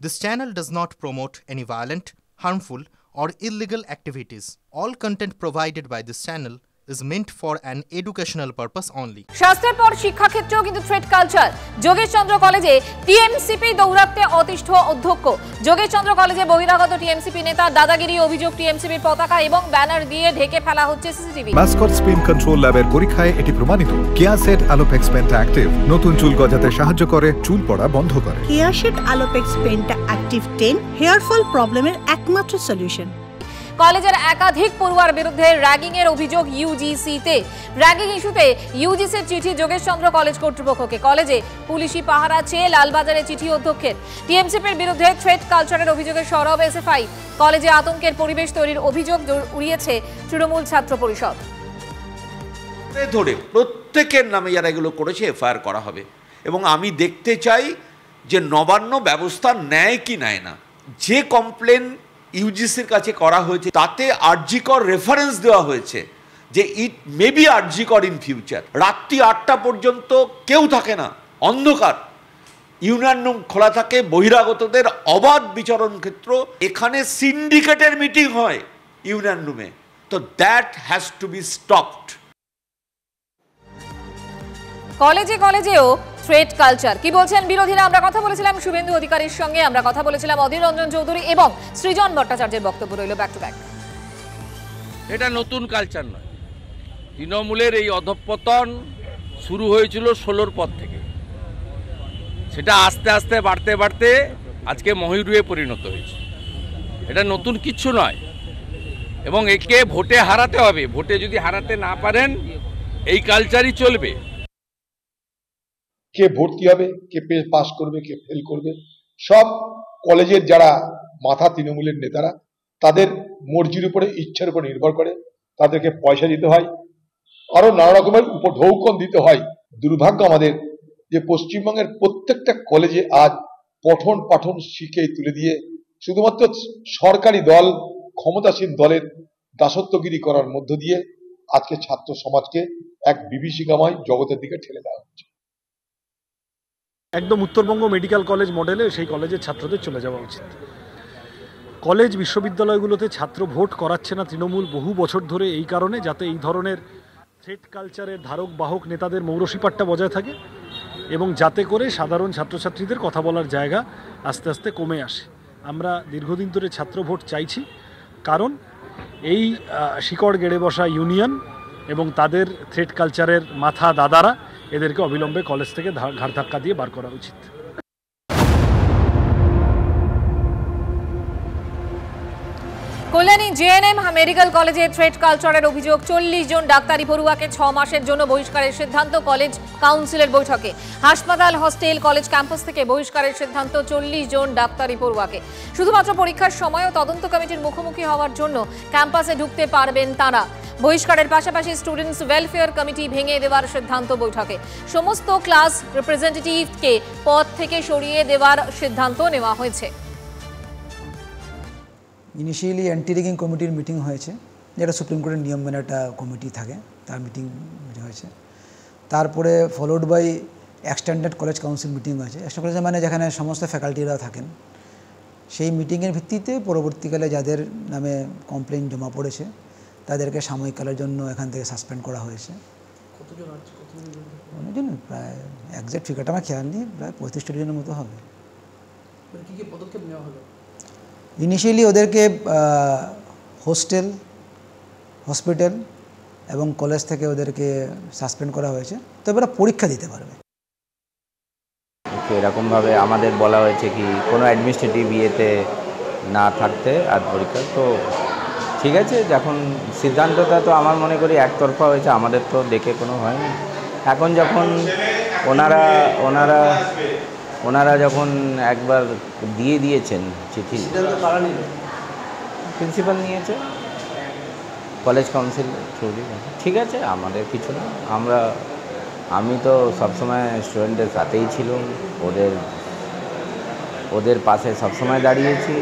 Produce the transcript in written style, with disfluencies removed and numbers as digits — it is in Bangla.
This channel does not promote any violent, harmful, or illegal activities. All content provided by this channel is meant for an educational purpose only. শাস্ত্রের পর শিক্ষা ক্ষেত্রেও কিন্তু থ্রেড কালচার। যোগেশচন্দ্র কলেজে টিএমসিপি দৌরাত্মে অতিষ্ঠ অধ্যক্ষ। যোগেশচন্দ্র কলেজে বহিরাগত টিএমসিপি নেতা দাদাগিরি অভিযোগ, টিএমসিপির পতাকা এবং ব্যানার দিয়ে ঢেকে ফেলা হচ্ছে সিসিটিভি। মাসকট স্পিন কন্ট্রোল ল্যাবের পরীক্ষায় এটি প্রমাণিত। কেয়াসেট আলোপেক্স পেন্টা অ্যাক্টিভ নতুন চুল গজাতে সাহায্য করে, চুল পড়া বন্ধ করে। Keya Seth Alopex penta active 10 hair fall প্রবলেমের একমাত্র সলিউশন। কলেজের একাধিক পড়ুয়ার বিরুদ্ধে র্যাগিং এর অভিযোগ ইউজিসিতে। র্যাগিং ইস্যুতে ইউজিসির চিঠি যোগেশচন্দ্র কলেজ কর্তৃপক্ষকে। কলেজে পুলিশি পাহারা চেয়ে লালবাজারে চিঠি অধ্যক্ষের। টিএমসিপির বিরুদ্ধে থ্রেড কালচারের অভিযোগে সরব এসএফআই। কলেজে আতঙ্কের পরিবেশ তৈরির অভিযোগ উড়িয়েছে তৃণমূল ছাত্র পরিষদ। ধরে প্রত্যেকের নামে যারা এগুলো করেছে এফআইআর করা হবে এবং আমি দেখতে চাই যে নবান্ন ব্যবস্থা নেয় কি নেয় না। যে কমপ্লেন ইউজিসির কাছে করা হয়েছে তাতে আরজিকর রেফারেন্স দেওয়া হয়েছে যে it may be RG Kar in future. রাত্রি 8টা পর্যন্ত কেউ থাকে না, অন্ধকার, ইউনিয়ন রুম খোলা থাকে, বহিরাগতদের অবাধ বিচরণ ক্ষেত্র। এখানে সিন্ডিকেটের মিটিং হয় ইউনিয়ন রুমে, তো that has to be stopped. কলেজেও থ্রেড কালচার কি বলছেন বিরোধীরা? আমরা কথা বলেছিলাম শুভেন্দু অধিকারীর সঙ্গে, আমরা কথা বলেছিলাম অধীর রঞ্জন চৌধুরী এবং সৃজন ভট্টাচার্যের বক্তব্য রইল ব্যাক টু ব্যাক। এটা নতুন কালচার নয়। তৃণমূলের এই অধঃপতন শুরু হয়েছিল 16-র পর থেকে। সেটা আস্তে আস্তে বাড়তে বাড়তে আজকে মহিরুহে পরিণত হয়েছে। এটা নতুন কিচ্ছু নয় এবং একে ভোটে হারাতে হবে। ভোটে যদি হারাতে না পারেন এই কালচারই চলবে। কে ভর্তি হবে, কে পাস করবে, কে ফেল করবে, সব কলেজের যারা মাথা তৃণমূলের নেতারা, তাদের মর্জির উপরে, ইচ্ছার উপর নির্ভর করে। তাদেরকে পয়সা দিতে হয়, আরো নানা রকমের উপঢৌকন দিতে হয়। দুর্ভাগ্য আমাদের যে পশ্চিমবঙ্গের প্রত্যেকটা কলেজে আজ পঠন পাঠন শিখে তুলে দিয়ে শুধুমাত্র সরকারি দল, ক্ষমতাসীন দলের দাসত্বগিরি করার মধ্য দিয়ে আজকে ছাত্র সমাজকে এক বিভীষিকাময় জগতের দিকে ঠেলে দেওয়া হচ্ছে। একদম উত্তরবঙ্গ মেডিকেল কলেজ মডেলে সেই কলেজের ছাত্রদের চলে যাওয়া উচিত। কলেজ বিশ্ববিদ্যালয়গুলোতে ছাত্র ভোট করাচ্ছে না তৃণমূল বহু বছর ধরে এই কারণে, যাতে এই ধরনের থ্রেড কালচারের ধারক বাহক নেতাদের মৌরসিপাট্টা বজায় থাকে এবং যাতে করে সাধারণ ছাত্রছাত্রীদের কথা বলার জায়গা আস্তে আস্তে কমে আসে। আমরা দীর্ঘদিন ধরে ছাত্র ভোট চাইছি, কারণ এই শিকড় গেড়ে বসা ইউনিয়ন এবং তাদের থ্রেড কালচারের মাথা দাদারা এদেরকে অবিলম্বে কলেজ থেকে ঘাড় ধাক্কা দিয়ে বার করা উচিত। কল্যাণী জেএনএম মেডিকেল কলেজে থ্রেড কালচারের অভিযোগ। 40 জন ডাক্তারি পড়ুয়াকে 6 মাসের জন্য বহিষ্কারের সিদ্ধান্ত কলেজ কাউন্সিলের বৈঠকে। হাসপাতাল, হস্টেল, কলেজ ক্যাম্পাস থেকে বহিষ্কারের সিদ্ধান্ত 40 জন ডাক্তারি পড়ুয়াকে। শুধুমাত্র পরীক্ষার সময় ও তদন্ত কমিটির মুখোমুখি হওয়ার জন্য ক্যাম্পাসে ঢুকতে পারবেন তারা। বহিষ্কারের পাশাপাশি স্টুডেন্টস ওয়েলফেয়ার কমিটি ভেঙে দেওয়ার সিদ্ধান্ত বৈঠকে। সমস্ত ক্লাস রিপ্রেজেন্টেটিভকে পদ থেকে সরিয়ে দেওয়ার সিদ্ধান্ত নেওয়া হয়েছে। ইনিশিয়ালি অ্যান্টি র্যাগিং কমিটির মিটিং হয়েছে, যেটা সুপ্রিম কোর্টের নিয়ম মেনে একটা কমিটি থাকে, তার মিটিং হয়েছে। তারপরে followed by extended college council meeting হয়েছে। এক্সটেন্ডেড কলেজে মানে যেখানে সমস্ত ফ্যাকাল্টিরা থাকেন। সেই মিটিংয়ের ভিত্তিতে পরবর্তীকালে যাদের নামে কমপ্লেন জমা পড়েছে তাদেরকে সাময়িককালের জন্য এখান থেকে সাসপেন্ড করা হয়েছে। অনেকজন, প্রায় একজ্যাক্ট ফিগারটা আমার খেয়াল নেই, প্রায় 35 জনের মতো হবে। কি কি পদক্ষেপ নেওয়া হলো? ইনিশিয়ালি ওদেরকে হোস্টেল, হসপিটাল এবং কলেজ থেকে ওদেরকে সাসপেন্ড করা হয়েছে, তবে ওরা পরীক্ষা দিতে পারবে। এরকমভাবে আমাদের বলা হয়েছে কি কোনো অ্যাডমিনিস্ট্রেটিভ ইয়েতে না থাকতে আর পরীক্ষা। তো ঠিক আছে, যখন সিদ্ধান্তটা তো আমার মনে করি একতরফা হয়েছে, আমাদের তো দেখে কোনো হয়নি। এখন যখন ওনারা যখন একবার দিয়ে দিয়েছেন চিঠি, প্রিন্সিপাল নিয়েছে, কলেজ কাউন্সিল থ্রু, ঠিক আছে, আমাদের কিছু না। আমি তো সবসময় স্টুডেন্টদের সাথেই ছিলাম, ওদের পাশে সবসময় দাঁড়িয়েছি।